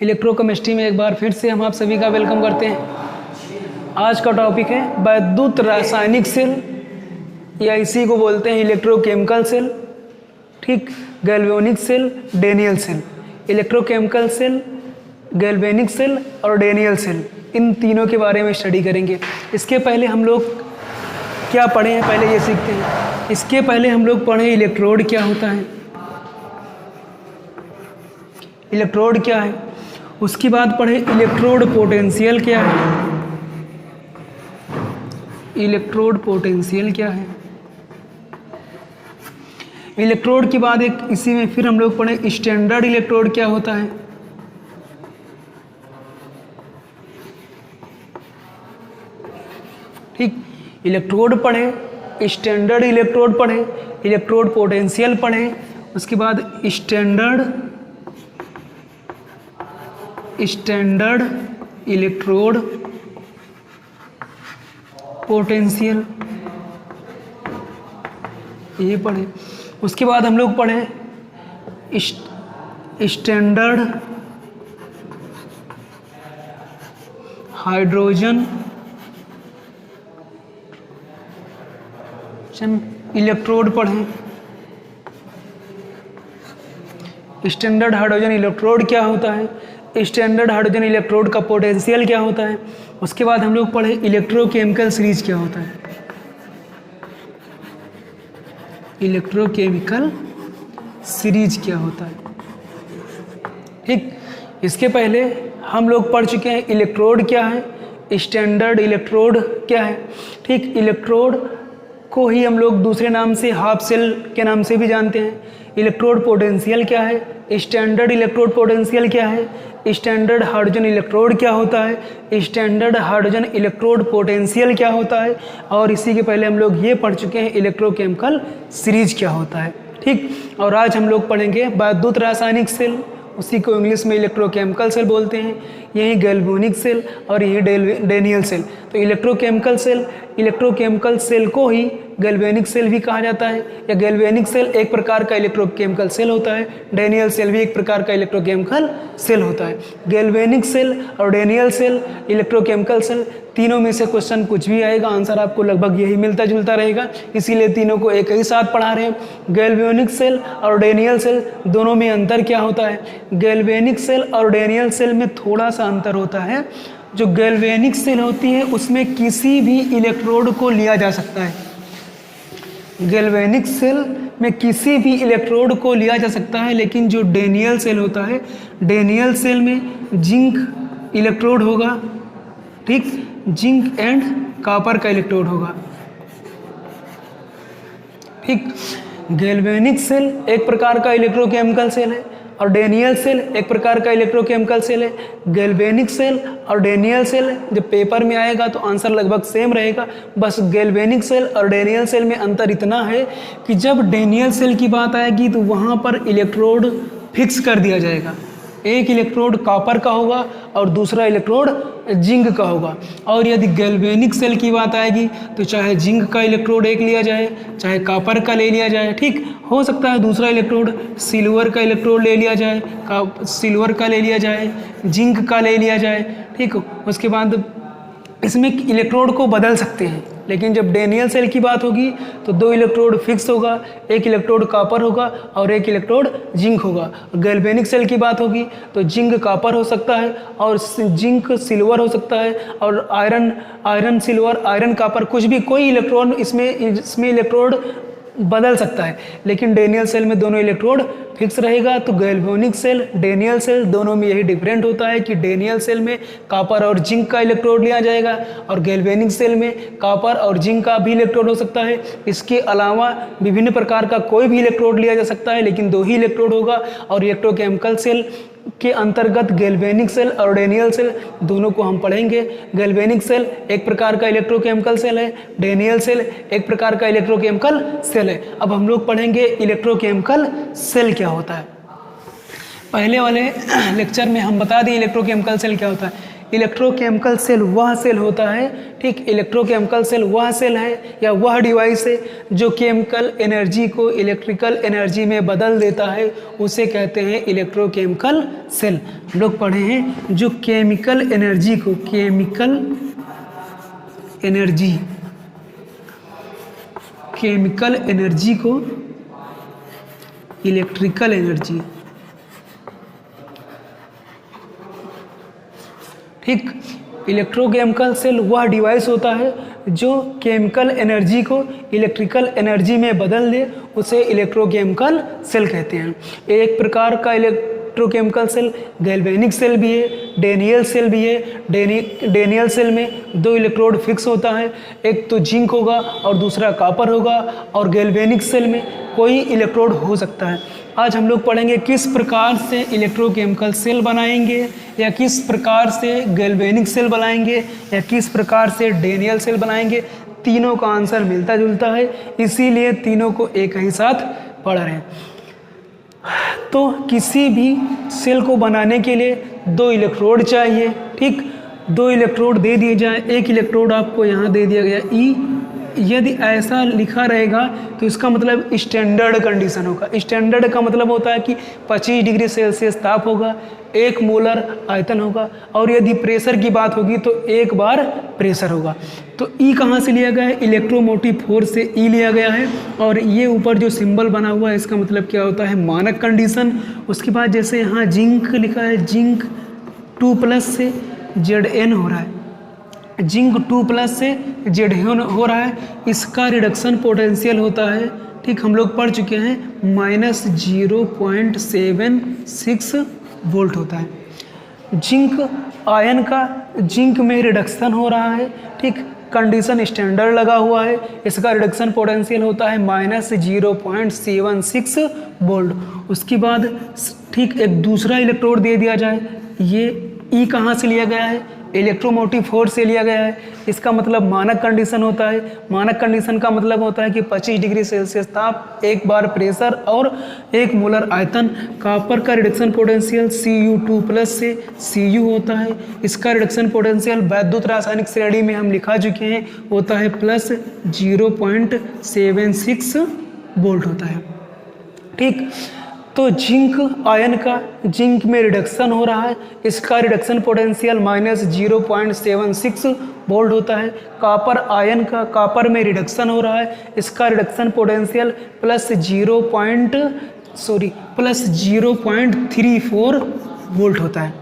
Electrochemistry में एक बार फिर से हम आप सभी का वेलकम करते हैं। आज का टॉपिक है वैद्युत रासायनिक सेल या इसी को बोलते हैं इलेक्ट्रोकेमिकल सेल, ठीक। Galvanic cell, Daniell cell. Electrochemical cell, galvanic cell और डेनियल सेल, इन तीनों के बारे में स्टडी करेंगे। इसके पहले हम लोग क्या पढ़े हैं, पहले ये सीखते हैं। इसके पहले हम लोग पढ़े इलेक्ट्रोड क्या होता है, इलेक्ट्रोड क्या है। उसके बाद पढ़े इलेक्ट्रोड पोटेंशियल क्या है, इलेक्ट्रोड पोटेंशियल क्या है। इलेक्ट्रोड के बाद एक इसी में फिर हम लोग पढ़े स्टैंडर्ड इलेक्ट्रोड क्या होता है, ठीक। इलेक्ट्रोड पढ़े, स्टैंडर्ड इलेक्ट्रोड पढ़े, इलेक्ट्रोड पोटेंशियल पढ़े, उसके बाद स्टैंडर्ड इलेक्ट्रोड पोटेंशियल ये पढ़े। उसके बाद हम लोग पढ़े स्टैंडर्ड हाइड्रोजन इलेक्ट्रोड पढ़ें। स्टैंडर्ड हाइड्रोजन इलेक्ट्रोड क्या होता है, स्टैंडर्ड हाइड्रोजन इलेक्ट्रोड का पोटेंशियल क्या होता है। उसके बाद हम लोग पढ़े इलेक्ट्रोकेमिकल सीरीज क्या होता है, इलेक्ट्रोकेमिकल सीरीज क्या होता है, ठीक। इसके पहले हम लोग पढ़ चुके हैं इलेक्ट्रोड क्या है, स्टैंडर्ड इलेक्ट्रोड क्या है, ठीक। इलेक्ट्रोड को ही हम लोग दूसरे नाम से हाफ सेल के नाम से भी जानते हैं। इलेक्ट्रोड पोटेंशियल क्या है, स्टैंडर्ड इलेक्ट्रोड पोटेंशियल क्या है, स्टैंडर्ड हाइड्रोजन इलेक्ट्रोड क्या होता है, स्टैंडर्ड हाइड्रोजन इलेक्ट्रोड पोटेंशियल क्या होता है, और इसी के पहले हम लोग ये पढ़ चुके हैं इलेक्ट्रोकेमिकल सीरीज क्या होता है, ठीक। और आज हम लोग पढ़ेंगे वैद्युत रासायनिक सेल, उसी को इंग्लिश में इलेक्ट्रोकेमिकल सेल बोलते हैं, यही गैल्वेनिक सेल और यही डेनियल सेल। तो इलेक्ट्रोकेमिकल सेल को ही गैल्वेनिक सेल भी कहा जाता है, या गैल्वेनिक सेल एक प्रकार का इलेक्ट्रोकेमिकल सेल होता है, डेनियल सेल भी एक प्रकार का इलेक्ट्रोकेमिकल सेल होता है। गैल्वेनिक सेल और डेनियल सेल, इलेक्ट्रोकेमिकल सेल, तीनों में से क्वेश्चन कुछ भी आएगा, आंसर आपको लगभग यही मिलता जुलता रहेगा, इसीलिए तीनों को एक ही साथ पढ़ा रहे हैं। गैल्वेनिक सेल और डेनियल सेल दोनों में अंतर क्या होता है, गैल्वेनिक सेल और डेनियल सेल में थोड़ा सा अंतर होता है। जो गैल्वेनिक सेल होती है उसमें किसी भी इलेक्ट्रोड को लिया जा सकता है, गैल्वेनिक सेल में किसी भी इलेक्ट्रोड को लिया जा सकता है, लेकिन जो डेनियल सेल होता है, डेनियल सेल में जिंक इलेक्ट्रोड होगा, ठीक, जिंक एंड कॉपर का इलेक्ट्रोड होगा, ठीक। गैल्वेनिक सेल एक प्रकार का इलेक्ट्रोकेमिकल सेल है और डेनियल सेल एक प्रकार का इलेक्ट्रोकेमिकल सेल है। गैल्वेनिक सेल और डेनियल सेल जब पेपर में आएगा तो आंसर लगभग सेम रहेगा, बस गैल्वेनिक सेल और डेनियल सेल में अंतर इतना है कि जब डेनियल सेल की बात आएगी तो वहाँ पर इलेक्ट्रोड फिक्स कर दिया जाएगा, एक इलेक्ट्रोड कॉपर का होगा और दूसरा इलेक्ट्रोड जिंक का होगा। और यदि गैल्वेनिक सेल की बात आएगी तो चाहे जिंक का इलेक्ट्रोड एक लिया जाए, चाहे कॉपर का ले लिया जाए, ठीक। हो सकता है दूसरा इलेक्ट्रोड सिल्वर का इलेक्ट्रोड ले लिया जाए, सिल्वर का ले लिया जाए, जिंक का ले लिया जाए, ठीक। उसके बाद इसमें इलेक्ट्रोड को बदल सकते हैं, लेकिन जब डेनियल सेल की बात होगी तो दो इलेक्ट्रोड फिक्स होगा, एक इलेक्ट्रोड कॉपर होगा और एक इलेक्ट्रोड जिंक होगा। गैल्वेनिक सेल की बात होगी तो जिंक कॉपर हो सकता है और जिंक सिल्वर हो सकता है, और आयरन सिल्वर, आयरन कॉपर, कुछ भी कोई इलेक्ट्रॉन इसमें इलेक्ट्रोड बदल सकता है, लेकिन डेनियल सेल में दोनों इलेक्ट्रोड फिक्स रहेगा। तो गैल्वेनिक सेल, डेनियल सेल दोनों में यही डिफरेंट होता है कि डेनियल सेल में कॉपर और जिंक का इलेक्ट्रोड लिया जाएगा और गैल्वेनिक सेल में कॉपर और जिंक का भी इलेक्ट्रोड हो सकता है। इसके अलावा विभिन्न प्रकार का कोई भी इलेक्ट्रोड लिया जा सकता है, लेकिन दो ही इलेक्ट्रोड होगा। और इलेक्ट्रोकेमिकल सेल के अंतर्गत गैल्वेनिक सेल और डेनियल सेल दोनों को हम पढ़ेंगे। गैल्वेनिक सेल एक प्रकार का इलेक्ट्रोकेमिकल सेल है, डेनियल सेल एक प्रकार का इलेक्ट्रोकेमिकल सेल है। अब हम लोग पढ़ेंगे इलेक्ट्रोकेमिकल सेल क्या होता है। पहले वाले लेक्चर में हम बता दें इलेक्ट्रोकेमिकल सेल क्या होता है। इलेक्ट्रोकेमिकल सेल वह सेल होता है, ठीक, इलेक्ट्रोकेमिकल सेल वह सेल है या वह डिवाइस है जो केमिकल एनर्जी को इलेक्ट्रिकल एनर्जी में बदल देता है, उसे कहते हैं इलेक्ट्रोकेमिकल सेल। हम लोग पढ़े हैं जो केमिकल एनर्जी को केमिकल एनर्जी को इलेक्ट्रिकल एनर्जी, ठीक, इलेक्ट्रोकेमिकल सेल वह डिवाइस होता है जो केमिकल एनर्जी को इलेक्ट्रिकल एनर्जी में बदल दे, उसे इलेक्ट्रोकेमिकल सेल कहते हैं। एक प्रकार का इलेक्ट्रोकेमिकल सेल गैल्वेनिक सेल भी है, डेनियल सेल भी है। डेनियल सेल में 2 इलेक्ट्रोड फिक्स होता है, एक तो जिंक होगा और दूसरा कॉपर होगा, और गैल्वेनिक सेल में कोई इलेक्ट्रोड हो सकता है। आज हम लोग पढ़ेंगे किस प्रकार से इलेक्ट्रोकेमिकल सेल बनाएंगे, या किस प्रकार से गैल्वेनिक सेल बनाएंगे, या किस प्रकार से डेनियल सेल बनाएंगे। तीनों का आंसर मिलता जुलता है, इसीलिए तीनों को एक ही साथ पढ़ रहे हैं। तो किसी भी सेल को बनाने के लिए 2 इलेक्ट्रोड चाहिए, ठीक, 2 इलेक्ट्रोड दे दिए जाए। एक इलेक्ट्रोड आपको यहाँ दे दिया गया ई, यदि ऐसा लिखा रहेगा तो इसका मतलब स्टैंडर्ड कंडीशन होगा। स्टैंडर्ड का मतलब होता है कि 25 डिग्री सेल्सियस ताप होगा, 1 मोलर आयतन होगा, और यदि प्रेशर की बात होगी तो 1 बार प्रेशर होगा। तो ई कहाँ से लिया गया है? इलेक्ट्रोमोटिव फोर्स से ई लिया गया है, और ये ऊपर जो सिंबल बना हुआ है इसका मतलब क्या होता है? मानक कंडीशन। उसके बाद जैसे यहाँ जिंक लिखा है, जिंक 2+ से Zn हो रहा है, जिंक 2+ से Zn हो रहा है, इसका रिडक्शन पोटेंशियल होता है, ठीक, हम लोग पढ़ चुके हैं, -0.76 वोल्ट होता है। जिंक आयन का जिंक में रिडक्शन हो रहा है, ठीक, कंडीशन स्टैंडर्ड लगा हुआ है, इसका रिडक्शन पोटेंशियल होता है -0.76 वोल्ट। उसके बाद ठीक एक दूसरा इलेक्ट्रोड दे दिया जाए, ये ई कहाँ से लिया गया है? इलेक्ट्रोमोटिव फोर्स से लिया गया है, इसका मतलब मानक कंडीशन होता है। मानक कंडीशन का मतलब होता है कि 25 डिग्री सेल्सियस ताप, 1 बार प्रेशर और 1 मोलर आयतन। कॉपर का रिडक्शन पोटेंशियल Cu2+ से Cu होता है, इसका रिडक्शन पोटेंशियल वैद्युत रासायनिक श्रेणी में हम लिखा चुके हैं, होता है +0.76 वोल्ट होता है, ठीक। तो जिंक आयन का जिंक में रिडक्शन हो रहा है, इसका रिडक्शन पोटेंशियल -0.76 वोल्ट होता है। कॉपर आयन का कॉपर में रिडक्शन हो रहा है, इसका रिडक्शन पोटेंशियल +0.34 वोल्ट होता है।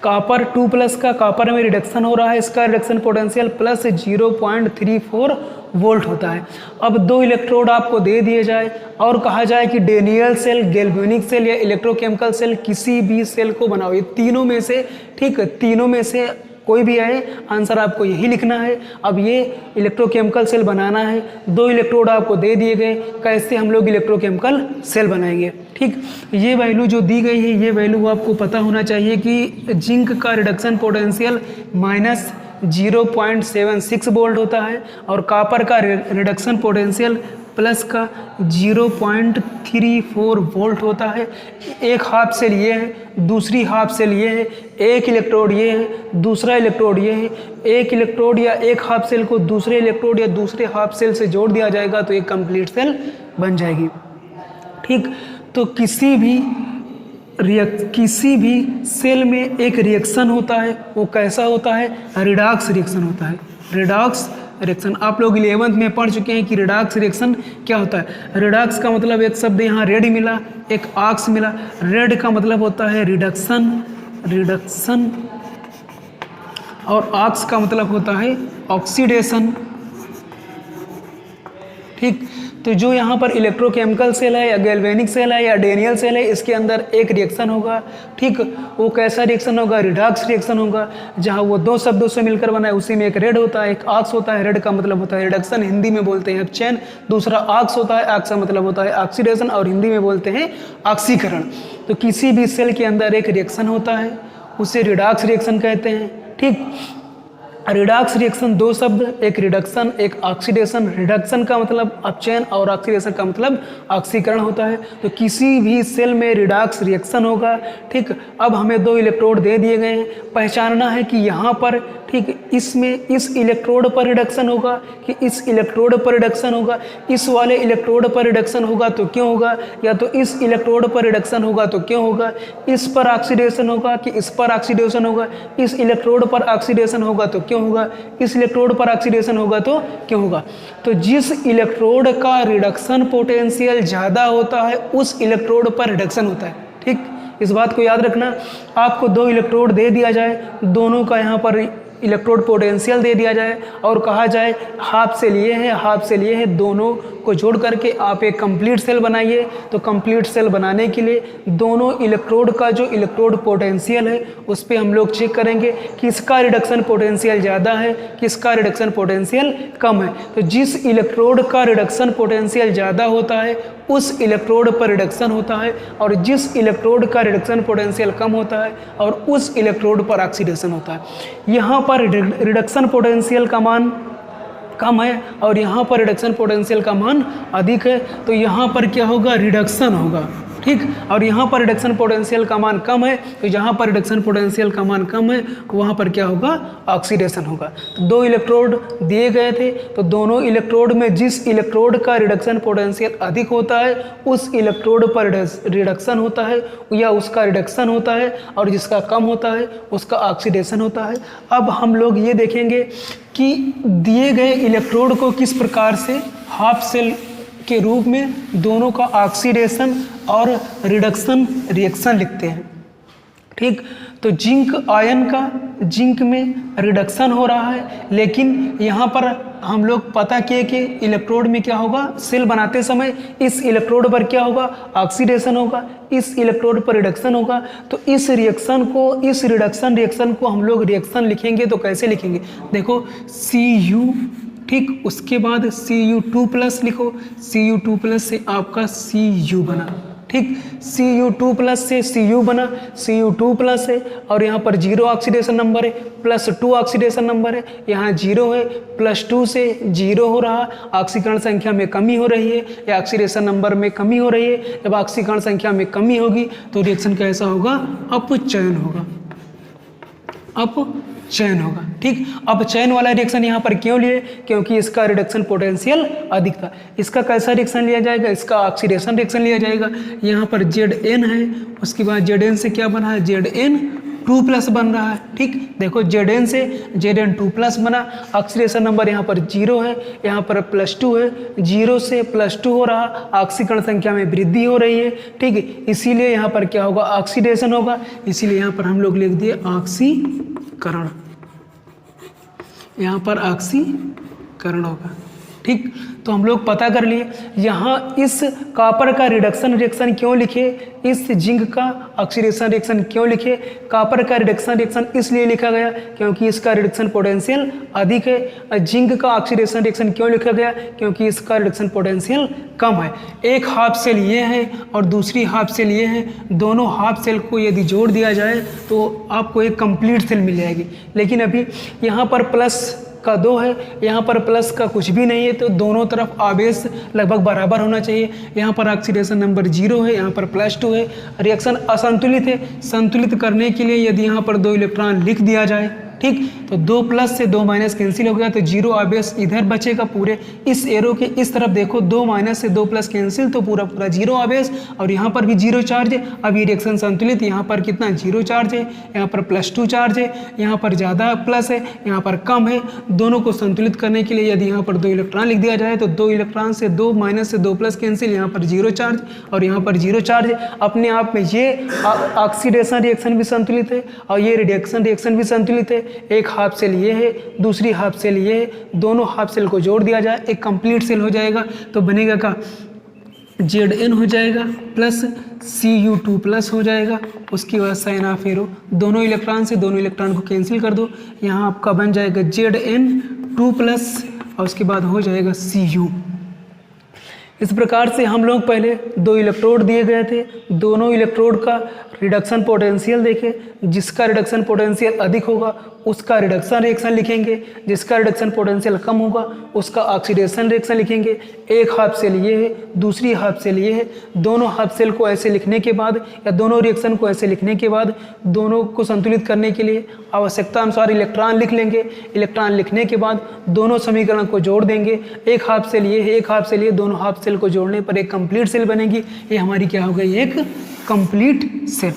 कॉपर 2+ का कॉपर में रिडक्शन हो रहा है, इसका रिडक्शन पोटेंशियल +0.34 वोल्ट होता है। अब 2 इलेक्ट्रोड आपको दे दिए जाए और कहा जाए कि डेनियल सेल, गैल्वेनिक सेल या इलेक्ट्रोकेमिकल सेल किसी भी सेल को बनाओ, ये तीनों में से, ठीक, तीनों में से कोई भी आए, आंसर आपको यही लिखना है। अब ये इलेक्ट्रोकेमिकल सेल बनाना है, 2 इलेक्ट्रोड आपको दे दिए गए, कैसे हम लोग इलेक्ट्रोकेमिकल सेल बनाएंगे, ठीक। ये वैल्यू जो दी गई है, ये वैल्यू आपको पता होना चाहिए कि जिंक का रिडक्शन पोटेंशियल -0.76 वोल्ट होता है, और कॉपर का रिडक्शन पोटेंशियल प्लस का 0.34 वोल्ट होता है। एक हाफ सेल ये है, दूसरी हाफ सेल ये है, एक इलेक्ट्रोड ये है, दूसरा इलेक्ट्रोड ये है। एक इलेक्ट्रोड या एक हाफ सेल को दूसरे इलेक्ट्रोड या दूसरे हाफ सेल से जोड़ दिया जाएगा तो एक कंप्लीट सेल बन जाएगी, ठीक। तो किसी भी सेल में एक रिएक्शन होता है, वो कैसा होता है? रिडॉक्स रिएक्शन होता है। रिडॉक्स रिएक्शन आप लोग 11th में पढ़ चुके हैं कि रिडॉक्स रिएक्शन क्या होता है। रिडॉक्स का मतलब एक शब्द यहाँ रेड मिला, एक ऑक्स मिला। रेड का मतलब होता है रिडक्शन, और ऑक्स का मतलब होता है ऑक्सीडेशन, ठीक। तो जो यहाँ पर इलेक्ट्रोकेमिकल सेल है या गैल्वेनिक सेल है या डेनियल सेल है, इसके अंदर एक रिएक्शन होगा, ठीक। वो कैसा रिएक्शन होगा? रिडॉक्स रिएक्शन होगा, जहाँ वो 2 शब्दों से मिलकर बना है। उसी में एक रेड होता है, एक ऑक्स होता है। रेड का मतलब होता है रिडक्शन, हिंदी में बोलते हैं चैन। दूसरा ऑक्स होता है, ऑक्स का मतलब होता है ऑक्सीडेशन, और हिंदी में बोलते हैं ऑक्सीकरण। तो किसी भी सेल के अंदर एक रिएक्शन होता है, उसे रिडॉक्स रिएक्शन कहते हैं, ठीक। रिडॉक्स रिएक्शन दो शब्द, एक रिडक्शन एक ऑक्सीडेशन। रिडक्शन का मतलब अपचयन और ऑक्सीडेशन का मतलब ऑक्सीकरण होता है। तो किसी भी सेल में रिडॉक्स रिएक्शन होगा। ठीक, अब हमें दो इलेक्ट्रोड दे दिए गए हैं, पहचानना है कि यहाँ पर ठीक इसमें इस इलेक्ट्रोड पर रिडक्शन होगा कि इस इलेक्ट्रोड पर रिडक्शन होगा, इस वाले इलेक्ट्रोड पर रिडक्शन होगा तो क्यों होगा, या तो इस इलेक्ट्रोड पर रिडक्शन होगा तो क्यों होगा, इस पर ऑक्सीडेशन होगा कि इस पर ऑक्सीडेशन होगा, इस इलेक्ट्रोड पर ऑक्सीडेशन होगा तो क्यों होगा, इस इलेक्ट्रोड पर ऑक्सीडेशन होगा तो क्यों होगा। तो जिस इलेक्ट्रोड का रिडक्शन पोटेंशियल ज़्यादा होता है उस इलेक्ट्रोड पर रिडक्शन होता है। ठीक, इस बात को याद रखना। आपको दो इलेक्ट्रोड दे दिया जाए, दोनों का यहाँ पर इलेक्ट्रोड पोटेंशियल दे दिया जाए और कहा जाए हाफ सेल ये है हाफ सेल ये है, दोनों को जोड़ करके आप एक कंप्लीट सेल बनाइए। तो कंप्लीट सेल बनाने के लिए दोनों इलेक्ट्रोड का जो इलेक्ट्रोड पोटेंशियल है उस पर हम लोग चेक करेंगे कि इसका रिडक्शन पोटेंशियल ज़्यादा है कि इसका रिडक्शन पोटेंशियल कम है। तो जिस इलेक्ट्रोड का रिडक्शन पोटेंशियल ज़्यादा होता है उस इलेक्ट्रोड पर रिडक्शन होता है, और जिस इलेक्ट्रोड का रिडक्शन पोटेंशियल कम होता है और उस इलेक्ट्रोड पर ऑक्सीडेशन होता है। यहाँ पर रिडक्शन पोटेंशियल का मान कम है और यहाँ पर रिडक्शन पोटेंशियल का मान अधिक है, तो यहाँ पर क्या होगा, रिडक्शन होगा। ठीक, और यहाँ पर रिडक्शन पोटेंशियल का मान कम है, तो जहाँ पर रिडक्शन पोटेंशियल का मान कम है वहाँ पर क्या होगा, ऑक्सीडेशन होगा। तो दो इलेक्ट्रोड दिए गए थे, तो दोनों इलेक्ट्रोड में जिस इलेक्ट्रोड का रिडक्शन पोटेंशियल अधिक होता है उस इलेक्ट्रोड पर रिडक्शन होता है या उसका रिडक्शन होता है, और जिसका कम होता है उसका ऑक्सीडेशन होता है। अब हम लोग ये देखेंगे कि दिए गए इलेक्ट्रोड को किस प्रकार से हाफ सेल के रूप में दोनों का ऑक्सीडेशन और रिडक्शन रिएक्शन लिखते हैं। ठीक, तो जिंक आयन का जिंक में रिडक्शन हो रहा है, लेकिन यहाँ पर हम लोग पता किए कि इलेक्ट्रोड में क्या होगा, सेल बनाते समय इस इलेक्ट्रोड पर क्या होगा, ऑक्सीडेशन होगा, इस इलेक्ट्रोड पर रिडक्शन होगा। तो इस रिएक्शन को, इस रिडक्शन रिएक्शन को हम लोग रिएक्शन लिखेंगे तो कैसे लिखेंगे, देखो Cu, ठीक, उसके बाद Cu2+ लिखो, Cu2+ से आपका Cu बना। ठीक, Cu2+ से Cu बना, Cu2+ है और यहाँ पर 0 ऑक्सीडेशन नंबर है, +2 ऑक्सीडेशन नंबर है, यहाँ 0 है, +2 से 0 हो रहा, ऑक्सीकरण संख्या में कमी हो रही है या ऑक्सीडेशन नंबर में कमी हो रही है। जब ऑक्सीकरण संख्या में कमी होगी तो रिएक्शन कैसा होगा, अपचयन होगा, अपचयन होगा। ठीक, अपचयन वाला रिएक्शन यहाँ पर क्यों लिए, क्योंकि इसका रिडक्शन पोटेंशियल अधिक था। इसका कैसा रिएक्शन लिया जाएगा, इसका ऑक्सीडेशन रिएक्शन लिया जाएगा। यहाँ पर Zn है, उसके बाद Zn से क्या बना है, Zn2+ बन रहा है। ठीक, देखो Zn से Zn2+ बना, ऑक्सीडेशन नंबर यहाँ पर 0 है, यहाँ पर +2 है, 0 से +2 हो रहा, ऑक्सीकरण संख्या में वृद्धि हो रही है। ठीक, इसीलिए यहाँ पर क्या होगा, ऑक्सीडेशन होगा, इसीलिए यहाँ पर हम लोग लिख दिए ऑक्सीकरण, यहाँ पर ऑक्सीकरण होगा। ठीक, तो हम लोग पता कर लिए। यहाँ इस कॉपर का रिडक्शन रिएक्शन क्यों लिखे, इस जिंक का ऑक्सीडेशन रिएक्शन क्यों लिखे, कॉपर का रिडक्शन रिएक्शन इसलिए लिखा गया क्योंकि इसका रिडक्शन पोटेंशियल अधिक है। जिंक का ऑक्सीडेशन रिएक्शन क्यों लिखा गया, क्योंकि इसका रिडक्शन पोटेंशियल कम है। एक हाफ सेल ये है और दूसरी हाफ सेल ये है, दोनों हाफ सेल को यदि जोड़ दिया जाए तो आपको एक कंप्लीट सेल मिल जाएगी। लेकिन अभी यहाँ पर प्लस का 2 है, यहाँ पर प्लस का कुछ भी नहीं है, तो दोनों तरफ आवेश लगभग बराबर होना चाहिए। यहाँ पर ऑक्सीडेशन नंबर 0 है, यहाँ पर +2 है, रिएक्शन असंतुलित है। संतुलित करने के लिए यदि यहाँ पर 2 इलेक्ट्रॉन लिख दिया जाए, ठीक, तो 2+ से 2- कैंसिल हो गया, तो 0 आवेश इधर बचेगा। पूरे इस एरो के इस तरफ देखो, 2- से 2+ कैंसिल, तो पूरा 0 आवेश, और यहाँ पर भी 0 चार्ज है। अब ये रिएक्शन संतुलित, यहाँ पर कितना 0 चार्ज है, यहाँ पर +2 चार्ज है, यहाँ पर ज़्यादा प्लस है, यहाँ पर कम है। दोनों को संतुलित करने के लिए यदि यहाँ पर 2 इलेक्ट्रॉन लिख दिया जाए तो 2 इलेक्ट्रॉन से 2- से 2+ कैंसिल, यहाँ पर 0 चार्ज और यहाँ पर 0 चार्ज है। अपने आप में ये ऑक्सीडेशन रिएक्शन भी संतुलित है और ये रिडक्शन रिएक्शन भी संतुलित है। एक हाफ सेल ये है, दूसरी हाफ सेल ये है, दोनों हाफ सेल को जोड़ दिया जाए एक कंप्लीट सेल हो जाएगा। तो बनेगा का Zn हो जाएगा प्लस Cu2+ हो जाएगा, उसके बाद साइन ऑफ एरो, दोनों इलेक्ट्रॉन से दोनों इलेक्ट्रॉन को कैंसिल कर दो, यहाँ आपका बन जाएगा Zn2+ और उसके बाद हो जाएगा Cu। इस प्रकार से हम लोग पहले 2 इलेक्ट्रोड दिए गए थे, दोनों इलेक्ट्रोड का रिडक्शन पोटेंशियल देखे, जिसका रिडक्शन पोटेंशियल अधिक होगा उसका रिडक्शन रिएक्शन लिखेंगे, जिसका रिडक्शन पोटेंशियल कम होगा उसका ऑक्सीडेशन रिएक्शन लिखेंगे। एक हाफ सेल ये है, दूसरी हाफ सेल ये है। दोनों हाफ सेल को ऐसे लिखने के बाद या दोनों रिएक्शन को ऐसे लिखने के बाद दोनों को संतुलित करने के लिए आवश्यकता अनुसार इलेक्ट्रॉन लिख लेंगे। इलेक्ट्रॉन लिखने के बाद दोनों समीकरण को जोड़ देंगे। एक हाफ सेल ये है, एक हाफ सेल ये, दोनों हाफ सेल को जोड़ने पर एक कंप्लीट सेल बनेगी। ये हमारी क्या हो गई, एक कंप्लीट सेल,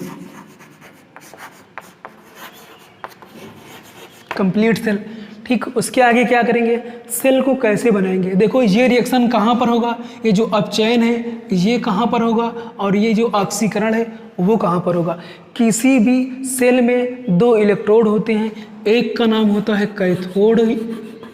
कंप्लीट सेल। ठीक, उसके आगे क्या करेंगे, सेल को कैसे बनाएंगे। देखो ये रिएक्शन कहाँ पर होगा, ये जो अपचयन है ये कहाँ पर होगा और ये जो ऑक्सीकरण है वो कहाँ पर होगा। किसी भी सेल में 2 इलेक्ट्रोड होते हैं, एक का नाम होता है कैथोड,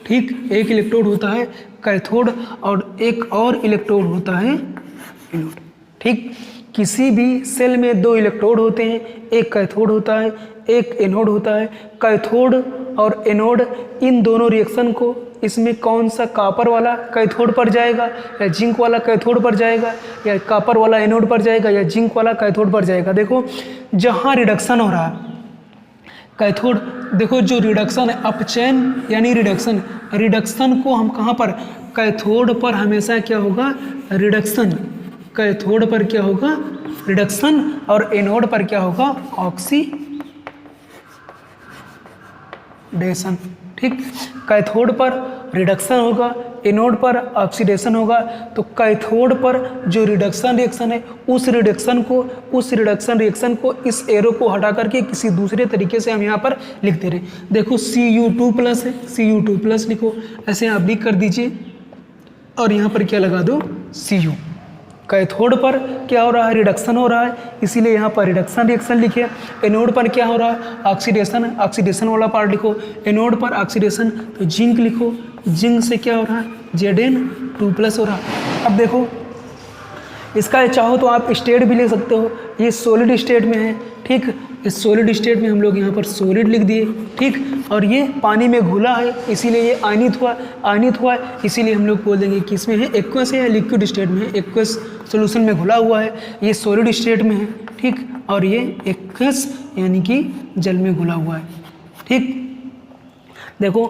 ठीक, एक इलेक्ट्रोड होता है कैथोड और एक और इलेक्ट्रोड होता है एनोड। ठीक, किसी भी सेल में 2 इलेक्ट्रोड होते हैं, एक कैथोड होता है एक एनोड होता है। कैथोड और एनोड इन दोनों रिएक्शन को इसमें कौन सा कॉपर वाला कैथोड पर जाएगा या जिंक वाला कैथोड पर जाएगा या कॉपर वाला एनोड पर जाएगा या जिंक वाला कैथोड पर जाएगा। देखो जहाँ रिडक्शन हो रहा है कैथोड, देखो जो रिडक्शन है अपचयन यानी रिडक्शन, रिडक्शन को हम कहाँ पर, कैथोड पर हमेशा क्या होगा, रिडक्शन, कैथोड पर क्या होगा रिडक्शन और एनोड पर क्या होगा ऑक्सीडेशन। ठीक, कैथोड पर रिडक्शन होगा, एनोड पर ऑक्सीडेशन होगा। तो कैथोड पर जो रिडक्शन रिएक्शन है उस रिडक्शन रिएक्शन को इस एरो को हटा करके किसी दूसरे तरीके से हम यहाँ पर लिख दे रहे हैं। देखो Cu2+ है, Cu2+ लिखो, ऐसे आप लिख कर दीजिए और यहाँ पर क्या लगा दो Cu। कैथोड पर क्या हो रहा है, रिडक्शन हो रहा है, इसीलिए यहाँ पर रिडक्शन रिएक्शन लिखे। एनोड पर क्या हो रहा है, ऑक्सीडेशन, ऑक्सीडेशन वाला पार्ट लिखो। एनोड पर ऑक्सीडेशन तो जिंक लिखो, जिंक से क्या हो रहा है Zn2+ हो रहा है। अब देखो इसका चाहो तो आप स्टेट भी ले सकते हो, ये सॉलिड स्टेट में है। ठीक, इस सॉलिड स्टेट में हम लोग यहाँ पर सॉलिड लिख दिए। ठीक, और ये पानी में घुला है इसीलिए ये आयनित हुआ है, इसीलिए हम लोग बोल देंगे कि इसमें है एक्वस है, लिक्विड स्टेट में है, एक्वस सॉल्यूशन में घुला हुआ है। ये सॉलिड स्टेट में है, ठीक, और ये एक्वस यानी कि जल में घुला हुआ है। ठीक, देखो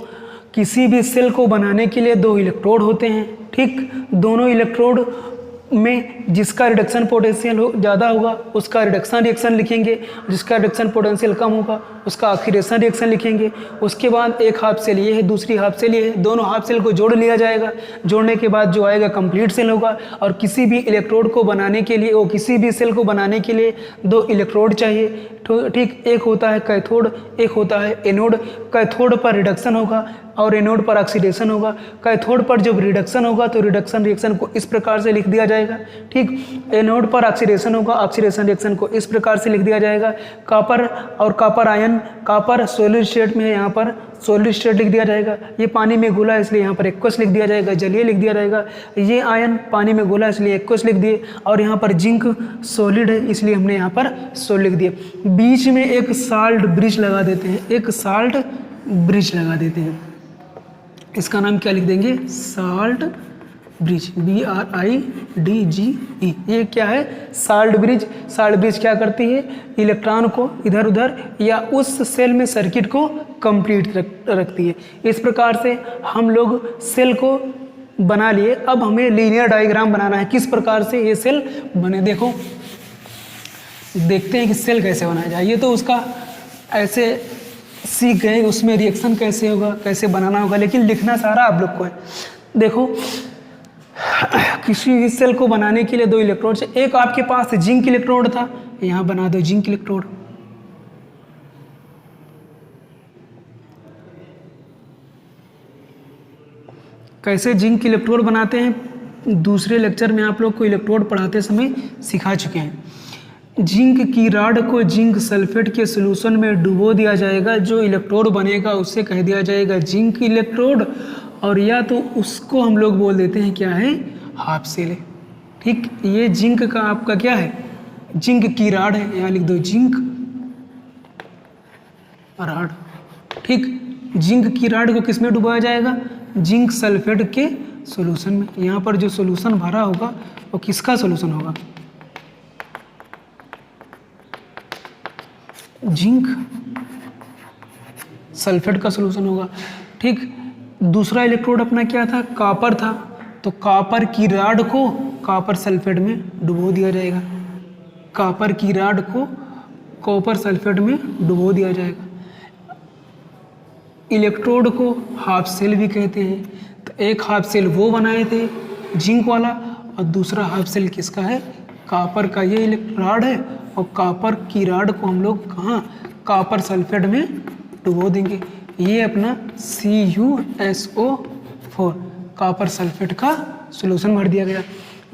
किसी भी सेल को बनाने के लिए 2 इलेक्ट्रोड होते हैं। ठीक, दोनों इलेक्ट्रोड में जिसका रिडक्शन पोटेंशियल ज़्यादा होगा उसका रिडक्शन रिएक्शन लिखेंगे, जिसका रिडक्शन पोटेंशियल कम होगा उसका ऑक्सीडेशन रिएक्शन लिखेंगे। उसके बाद एक हाफ सेल ये है, दूसरी हाफ सेल ये है, दोनों हाफ सेल को जोड़ लिया जाएगा। जोड़ने के बाद जो आएगा कंप्लीट सेल होगा। और किसी भी इलेक्ट्रोड को बनाने के लिए, किसी भी सेल को बनाने के लिए 2 इलेक्ट्रोड चाहिए। ठीक, एक होता है कैथोड, एक होता है एनोड। कैथोड पर रिडक्शन होगा और एनोड पर ऑक्सीडेशन होगा। कैथोड पर जब रिडक्शन होगा तो रिडक्शन रिएक्शन को इस प्रकार से लिख दिया जाएगा। ठीक, एनोड पर ऑक्सीडेशन होगा, ऑक्सीडेशन रिएक्शन को इस प्रकार से लिख दिया जाएगा। कॉपर और copper ion, copper solid state में है, यहाँ पर सॉलिड स्टेट लिख दिया जाएगा। ये पानी में घुला है इसलिए यहाँ पर एक्वस लिख दिया जाएगा, जलीय लिख दिया जाएगा। ये आयन पानी में घुला है इसलिए एक्वस लिख दिए। और यहाँ पर जिंक सॉलिड है इसलिए हमने यहाँ पर सॉलिड लिख दिए। बीच में एक साल्ट ब्रिज लगा देते हैं, एक साल्ट ब्रिज लगा देते हैं। इसका नाम क्या लिख देंगे, साल्ट ब्रिज, BRIDGE। ये क्या है, साल्ट ब्रिज। साल्ट ब्रिज क्या करती है, इलेक्ट्रॉन को इधर उधर या उस सेल में सर्किट को कंप्लीट रखती है। इस प्रकार से हम लोग सेल को बना लिए। अब हमें लीनियर डायग्राम बनाना है, किस प्रकार से ये सेल बने। देखो देखते हैं कि सेल कैसे बनाया जाए। ये तो उसका ऐसे सीख गए, उसमें रिएक्शन कैसे होगा, कैसे बनाना होगा, लेकिन लिखना सारा आप लोग को है। देखो किसी भी सेल को बनाने के लिए 2 इलेक्ट्रोड से, एक आपके पास जिंक इलेक्ट्रोड था, यहाँ बना दो जिंक इलेक्ट्रोड। कैसे जिंक इलेक्ट्रोड बनाते हैं दूसरे लेक्चर में आप लोग को इलेक्ट्रोड पढ़ाते समय सिखा चुके हैं। जिंक की राड को जिंक सल्फेट के सॉल्यूशन में डुबो दिया जाएगा। जो इलेक्ट्रोड बनेगा उससे कह दिया जाएगा जिंक इलेक्ट्रोड, और या तो उसको हम लोग बोल देते हैं क्या है, हाफ सेल है। ठीक, ये जिंक का आपका क्या है, जिंक की राड है, यहाँ लिख दो जिंक राड। ठीक, जिंक की राड को किस में डुबाया जाएगा, जिंक सल्फेट के सॉल्यूशन में। यहाँ पर जो सॉल्यूशन भरा होगा वो किसका सॉल्यूशन होगा? जिंक सल्फेट का सॉल्यूशन होगा। ठीक, दूसरा इलेक्ट्रोड अपना क्या था? कॉपर था। तो कॉपर की राड को कॉपर सल्फेट में डुबो दिया जाएगा। कॉपर की राड को कॉपर सल्फेट में डुबो दिया जाएगा। इलेक्ट्रोड को हाफ सेल भी कहते हैं। तो एक हाफ सेल वो बनाए थे जिंक वाला, और दूसरा हाफ सेल किसका है? कॉपर का। ये राड है, और कॉपर की राड को हम लोग कहाँ? कॉपर सल्फेट में डुबो देंगे। ये अपना CuSO4 कॉपर सल्फेट का सॉल्यूशन भर दिया गया।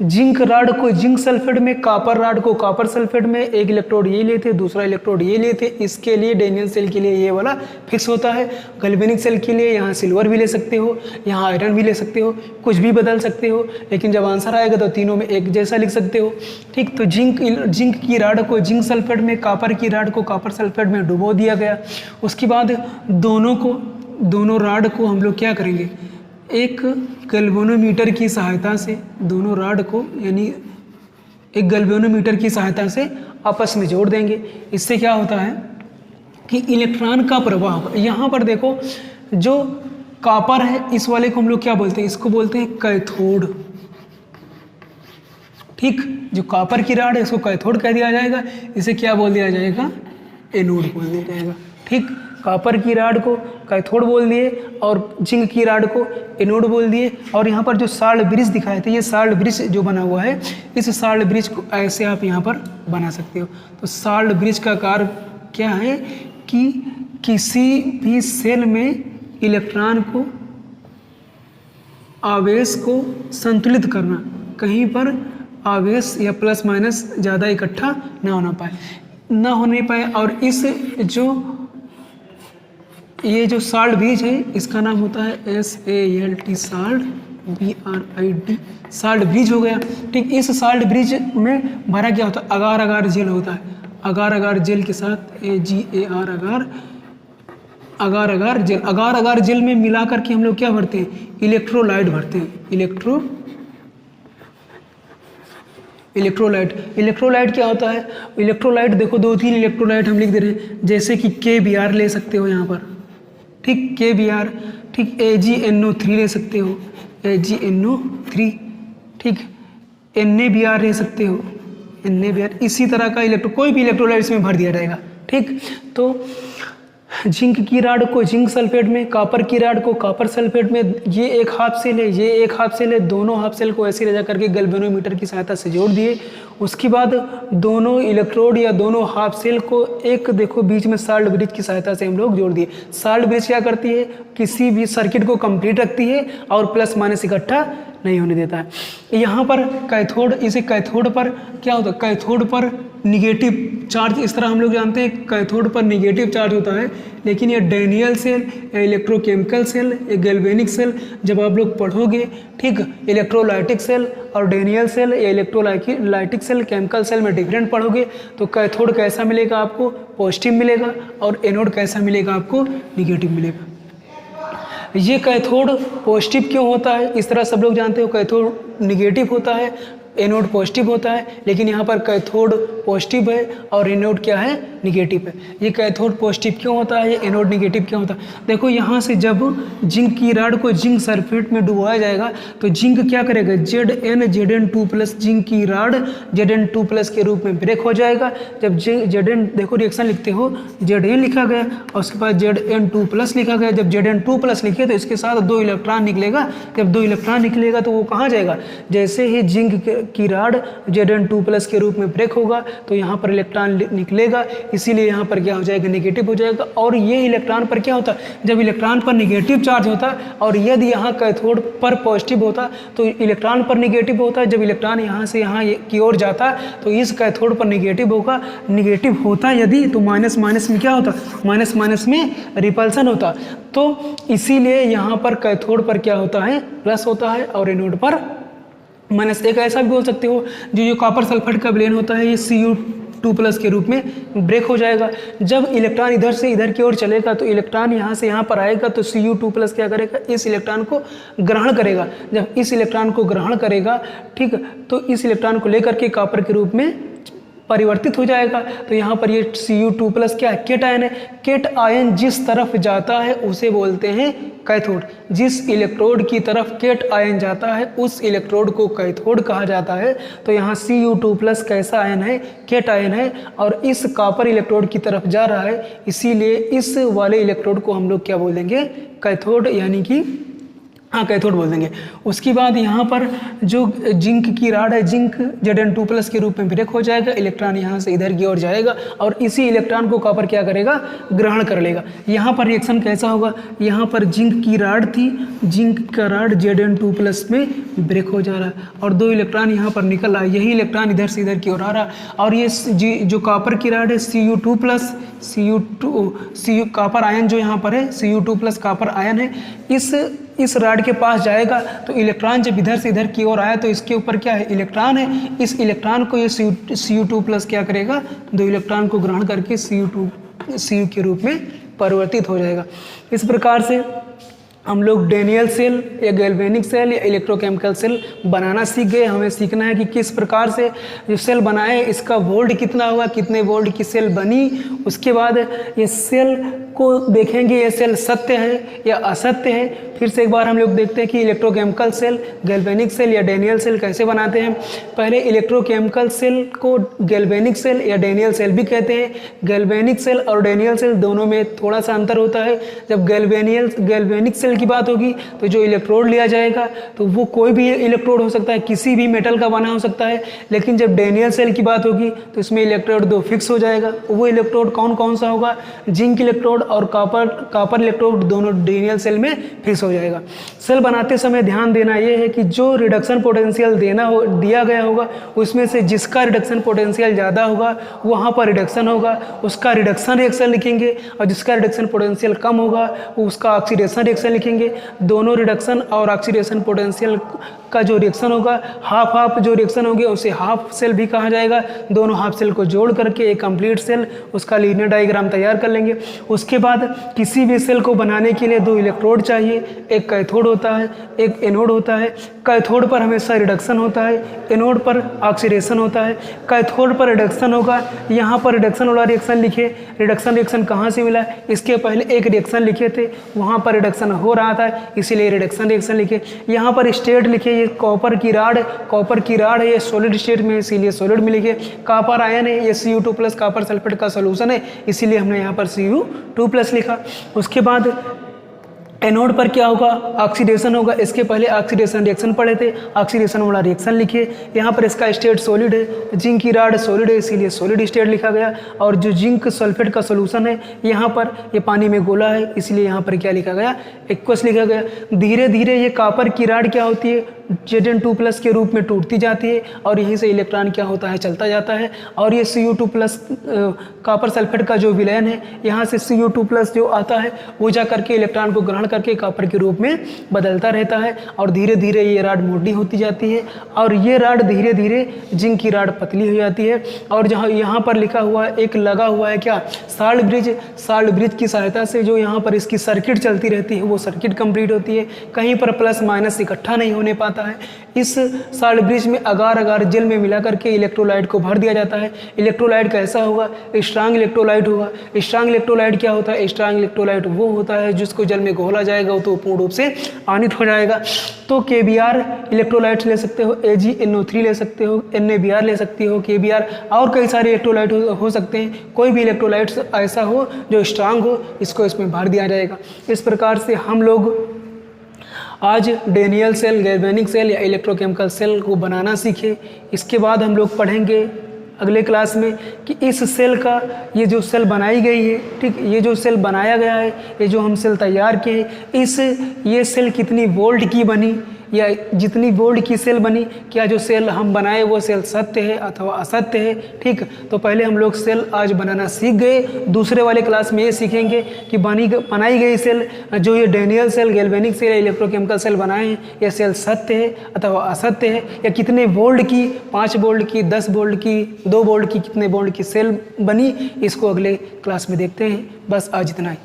जिंक राड को जिंक सल्फेट में, कॉपर राड को कॉपर सल्फेट में। एक इलेक्ट्रोड ये लेते, दूसरा इलेक्ट्रोड ये लेते। इसके लिए डेनियल सेल के लिए ये वाला फिक्स होता है। गैल्वेनिक सेल के लिए यहाँ सिल्वर भी ले सकते हो, यहाँ आयरन भी ले सकते हो, कुछ भी बदल सकते हो, लेकिन जब आंसर आएगा तो तीनों में एक जैसा लिख सकते हो। ठीक, तो जिंक की राड को जिंक सल्फेट में, कॉपर की राड को कॉपर सल्फेट में डुबो दिया गया। उसके बाद दोनों राड को हम लोग क्या करेंगे? एक गैल्वेनोमीटर की सहायता से दोनों राड को, यानी एक गैल्वेनोमीटर की सहायता से आपस में जोड़ देंगे। इससे क्या होता है कि इलेक्ट्रॉन का प्रवाह होगा। यहाँ पर देखो, जो कॉपर है इस वाले को हम लोग क्या बोलते हैं? इसको बोलते हैं कैथोड। ठीक, जो कॉपर की राड है इसको कैथोड कह दिया जाएगा। इसे क्या बोल दिया जाएगा? एनोड बोल दिया जाएगा। ठीक, कॉपर की राड को कैथोड बोल दिए और जिंक की राड को एनोड बोल दिए। और यहाँ पर जो साल्ट ब्रिज दिखाए थे, ये साल्ट ब्रिज जो बना हुआ है, इस साल्ट ब्रिज को ऐसे आप यहाँ पर बना सकते हो। तो साल्ट ब्रिज का कार्य क्या है कि किसी भी सेल में इलेक्ट्रॉन को, आवेश को संतुलित करना, कहीं पर आवेश या प्लस माइनस ज़्यादा इकट्ठा ना होने पाए। और इस ये जो साल्ट ब्रिज है इसका नाम होता है SALT, salt BRID, salt bridge हो गया। ठीक, इस साल्ट ब्रिज में भरा क्या होता है? अगार अगार जेल होता है। अगार अगार जेल के साथ AgAr, अगार अगार जेल। अगार अगार जेल में मिला करके हम लोग क्या भरते हैं? इलेक्ट्रोलाइट भरते हैं। इलेक्ट्रोलाइट क्या होता है? इलेक्ट्रोलाइट देखो, 2-3 इलेक्ट्रोलाइट हम लिख दे रहे हैं, जैसे कि KBr ले सकते हो यहाँ पर। ठीक, KBr। ठीक, AgNO3 ले सकते हो, AgNO3। ठीक, NaBr ले सकते हो, NaBr। इसी तरह का कोई भी इलेक्ट्रोलाइट इसमें भर दिया जाएगा। ठीक, तो जिंक की राड को जिंक सल्फेट में, कॉपर की राड को कॉपर सल्फेट में। ये एक हाफ सेल है, ये एक हाफ सेल है। दोनों हाफ सेल को ऐसे ले जा करके गैल्वेनोमीटर की सहायता से जोड़ दिए। उसके बाद दोनों इलेक्ट्रोड या दोनों हाफ सेल को एक देखो बीच में साल्ट ब्रिज की सहायता से हम लोग जोड़ दिए। साल्ट ब्रिज क्या करती है? किसी भी सर्किट को कंप्लीट रखती है और प्लस माइनस इकट्ठा नहीं होने देता है। यहाँ पर कैथोड, इसे कैथोड पर क्या होता है? कैथोड पर निगेटिव चार्ज, इस तरह हम लोग जानते हैं कैथोड पर निगेटिव चार्ज होता है। लेकिन ये डेनियल सेल या इलेक्ट्रोकेमिकल सेल या गैल्वेनिक सेल जब आप लोग पढ़ोगे, ठीक, इलेक्ट्रोलाइटिक सेल और डेनियल सेल या इलेक्ट्रोलाइटिक सेल, केमिकल सेल में डिफरेंट पढ़ोगे, तो कैथोड कैसा मिलेगा आपको? पॉजिटिव मिलेगा। और एनोड कैसा मिलेगा आपको? निगेटिव मिलेगा। ये कैथोड पॉजिटिव क्यों होता है? इस तरह सब लोग जानते हो कैथोड निगेटिव होता है, एनोड पॉजिटिव होता है। लेकिन यहाँ पर कैथोड पॉजिटिव है और एनोड क्या है? निगेटिव है। ये कैथोड पॉजिटिव क्यों होता है? ये एनोड निगेटिव क्यों होता है? देखो, यहाँ से जब जिंक की राड को जिंक सल्फेट में डुबाया जाएगा तो जिंक क्या करेगा? Zn2+, जिंक की राड Zn2+ के रूप में ब्रेक हो जाएगा। जब Zn, देखो रिएक्शन लिखते हो, Zn लिखा गया और उसके बाद Zn2+ लिखा गया। जब Zn2+ लिखे तो इसके साथ 2 इलेक्ट्रॉन निकलेगा। जब 2 इलेक्ट्रॉन निकलेगा तो वो कहाँ जाएगा? जैसे ही जिंक की राड Zn2+ के रूप में ब्रेक होगा तो यहाँ पर इलेक्ट्रॉन निकलेगा, इसीलिए यहाँ पर क्या हो जाएगा? निगेटिव हो जाएगा। और ये इलेक्ट्रॉन पर क्या होता है? जब इलेक्ट्रॉन पर निगेटिव चार्ज होता है और यदि यहाँ कैथोड पर पॉजिटिव होता तो इलेक्ट्रॉन पर निगेटिव होता है। जब इलेक्ट्रॉन यहाँ से यहाँ की ओर जाता तो इस कैथोड पर निगेटिव होगा। निगेटिव होता यदि तो माइनस माइनस में क्या होता? माइनस माइनस में रिपल्सन होता। तो इसीलिए यहाँ पर कैथोड पर क्या होता है? प्लस होता है और एनोड पर माइनस। एक ऐसा भी बोल सकते हो, जो कॉपर सल्फेट का विलयन होता है, ये 2+ के रूप में ब्रेक हो जाएगा। जब इलेक्ट्रॉन इधर से इधर की ओर चलेगा तो इलेक्ट्रॉन यहाँ से यहाँ पर आएगा तो Cu2+ क्या करेगा, इस इलेक्ट्रॉन को ग्रहण करेगा। जब इस इलेक्ट्रॉन को ग्रहण करेगा, ठीक, तो इस इलेक्ट्रॉन को लेकर के कॉपर के रूप में परिवर्तित हो जाएगा। तो यहाँ पर ये Cu2+ क्या है, केट आयन है। केट आयन जिस तरफ जाता है उसे बोलते हैं कैथोड। जिस इलेक्ट्रोड की तरफ केट आयन जाता है उस इलेक्ट्रोड को कैथोड कहा जाता है। तो यहाँ Cu2+ कैसा आयन है, केट आयन है, और इस कॉपर इलेक्ट्रोड की तरफ जा रहा है, इसीलिए इस वाले इलेक्ट्रोड को हम लोग क्या बोल देंगे, कैथोड, यानी कि हाँ कैथोड बोल देंगे। उसके बाद यहाँ पर जो जिंक की राड है, जिंक Zn2+ के रूप में ब्रेक हो जाएगा, इलेक्ट्रॉन यहाँ से इधर की ओर जाएगा और इसी इलेक्ट्रॉन को कॉपर क्या करेगा, ग्रहण कर लेगा। यहाँ पर रिएक्शन कैसा होगा, यहाँ पर जिंक की राड थी, जिंक का राड Zn2+ में ब्रेक हो जा रहा है और 2 इलेक्ट्रॉन यहाँ पर निकल रहा है, यही इलेक्ट्रॉन इधर से इधर की ओर आ रहा है। और ये जो कॉपर की राड है Cu2+, Cu कॉपर आयन जो यहाँ पर है Cu2+ कॉपर आयन है, इस राड के पास जाएगा तो इलेक्ट्रॉन जब इधर से इधर की ओर आया तो इसके ऊपर क्या है, इलेक्ट्रॉन है। इस इलेक्ट्रॉन को ये Cu2+ क्या करेगा, 2 इलेक्ट्रॉन को ग्रहण करके Cu के रूप में परिवर्तित हो जाएगा। इस प्रकार से हम लोग डेनियल सेल या गैल्वेनिक सेल या इलेक्ट्रोकेमिकल सेल बनाना सीख गए। हमें सीखना है कि किस प्रकार से जो सेल बनाए इसका वोल्ट कितना हुआ, कितने वोल्ट की सेल बनी। उसके बाद ये सेल को देखेंगे ये सेल सत्य है या असत्य है। फिर से एक बार हम लोग देखते हैं कि इलेक्ट्रोकेमिकल सेल, गैल्वेनिक सेल या डेनियल सेल कैसे बनाते हैं। पहले इलेक्ट्रोकेमिकल सेल को गैल्वेनिक सेल या डेनियल सेल भी कहते हैं। गैल्वेनिक सेल और डेनियल सेल दोनों में थोड़ा सा अंतर होता है। जब गैल्वेनिक सेल की बात होगी तो जो इलेक्ट्रोड लिया जाएगा तो वो कोई भी इलेक्ट्रोड हो सकता है, किसी भी मेटल का बना हो सकता है। लेकिन जब डेनियल सेल की बात होगी तो इसमें इलेक्ट्रोड 2 फिक्स हो जाएगा। वो इलेक्ट्रोड कौन कौन सा होगा, जिंक इलेक्ट्रोड और कॉपर इलेक्ट्रोड दोनों डेनियल सेल में फिक्स हो जाएगा। सेल बनाते समय ध्यान देना ये है कि जो रिडक्शन पोटेंशियल दिया गया होगा उसमें से जिसका रिडक्शन पोटेंशियल ज़्यादा होगा वहाँ पर रिडक्शन होगा, उसका रिडक्शन रिएक्शन लिखेंगे, और जिसका रिडक्शन पोटेंशियल कम होगा उसका ऑक्सीडेशन रिएक्शन लिखेंगे। दोनों रिडक्शन और ऑक्सीडेशन पोटेंशियल का जो रिएक्शन होगा, हाफ हाफ जो रिएक्शन होंगे उसे हाफ सेल भी कहा जाएगा। दोनों हाफ सेल को जोड़ करके एक कंप्लीट सेल, उसका लीनियर डायग्राम तैयार कर लेंगे। उसके बाद किसी भी सेल को बनाने के लिए 2 इलेक्ट्रोड चाहिए, एक कैथोड होता है, एक एनोड होता है। कैथोड पर हमेशा रिडक्शन होता है, एनोड पर ऑक्सीडेशन होता है। कैथोड पर रिडक्शन होगा, यहाँ पर रिडक्शन वाला रिएक्शन लिखे। रिडक्शन रिएक्शन कहाँ से मिला, इसके पहले एक रिएक्शन लिखे थे, वहाँ पर रिडक्शन हो रहा था इसीलिए रिडक्शन रिएक्शन लिखे। यहाँ पर स्टेट लिखे, ये कॉपर की राड है, ये सॉलिड स्टेट में इसीलिए सॉलिड में लिखे। कॉपर आयन है, ये Cu2+ कॉपर सल्फेट का सोल्यूशन है इसीलिए हमने यहाँ पर Cu2+ लिखा। उसके बाद एनोड पर क्या होगा, ऑक्सीडेशन होगा। इसके पहले ऑक्सीडेशन रिएक्शन पढ़े थे, ऑक्सीडेशन वाला रिएक्शन लिखे। यहाँ पर इसका स्टेट सॉलिड है, जिंक की राड सॉलिड है इसीलिए सॉलिड स्टेट लिखा गया। और जो जिंक सल्फेट का सोल्यूशन है यहाँ पर ये पानी में गोला है इसलिए यहाँ पर क्या लिखा गया, एक्वस लिखा गया। धीरे धीरे ये कॉपर की राड क्या होती है, Zn2+ के रूप में टूटती जाती है और यहीं से इलेक्ट्रॉन क्या होता है, चलता जाता है। और ये Cu2+ कॉपर सल्फेट का जो विलयन है, यहाँ से Cu2+ जो आता है वो जा करके इलेक्ट्रॉन को ग्रहण करके कॉपर के रूप में बदलता रहता है और धीरे धीरे ये राड मोटी होती जाती है और ये राड धीरे धीरे जिंक की राड पतली हो जाती है। और जहाँ यहाँ पर लिखा हुआ है, एक लगा हुआ है क्या, साल्ट ब्रिज की सहायता से जो यहाँ पर इसकी सर्किट चलती रहती है वो सर्किट कंप्लीट होती है। कहीं पर प्लस माइनस इकट्ठा नहीं होने पाता है। इस साल्ट ब्रिज में अगार जेल में मिला करके इलेक्ट्रोलाइट को भर दिया जाता है। इलेक्ट्रोलाइट कैसा होगा, स्ट्रांग इलेक्ट्रोलाइट होगा। स्ट्रांग इलेक्ट्रोलाइट क्या होता है, स्ट्रांग इलेक्ट्रोलाइट वो होता है जिसको जल में घोला जाएगा तो पूर्ण रूप से आयनित हो जाएगा। तो KBr इलेक्ट्रोलाइट ले सकते हो, AgNO3 ले सकते हो, NaBr ले सकते हो, KBr और कई सारे इलेक्ट्रोलाइट हो सकते हैं। कोई भी इलेक्ट्रोलाइट ऐसा हो जो स्ट्रांग हो इसको इसमें भर दिया जाएगा। इस प्रकार से हम लोग आज डेनियल सेल, गैल्वेनिक सेल या इलेक्ट्रोकेमिकल सेल को बनाना सीखे। इसके बाद हम लोग पढ़ेंगे अगले क्लास में कि इस सेल का, ये जो सेल बनाई गई है, ठीक, ये जो सेल बनाया गया है, ये जो हम सेल तैयार किए हैं, ये सेल कितनी वोल्ट की बनी, या जितनी वोल्ट की सेल बनी, क्या जो सेल हम बनाए वो सेल सत्य है अथवा असत्य है। ठीक, तो पहले हम लोग सेल आज बनाना सीख गए। दूसरे वाले क्लास में ये सीखेंगे कि बनाई गई सेल, जो ये Daniell cell, galvanic cell, electrochemical cell बनाए हैं, ये सेल सत्य है अथवा असत्य है, या कितने वोल्ट की, 5 वोल्ट की, 10 वोल्ट की, 2 वोल्ट की, कितने वोल्ट की सेल बनी, इसको अगले क्लास में देखते हैं। बस आज इतना ही।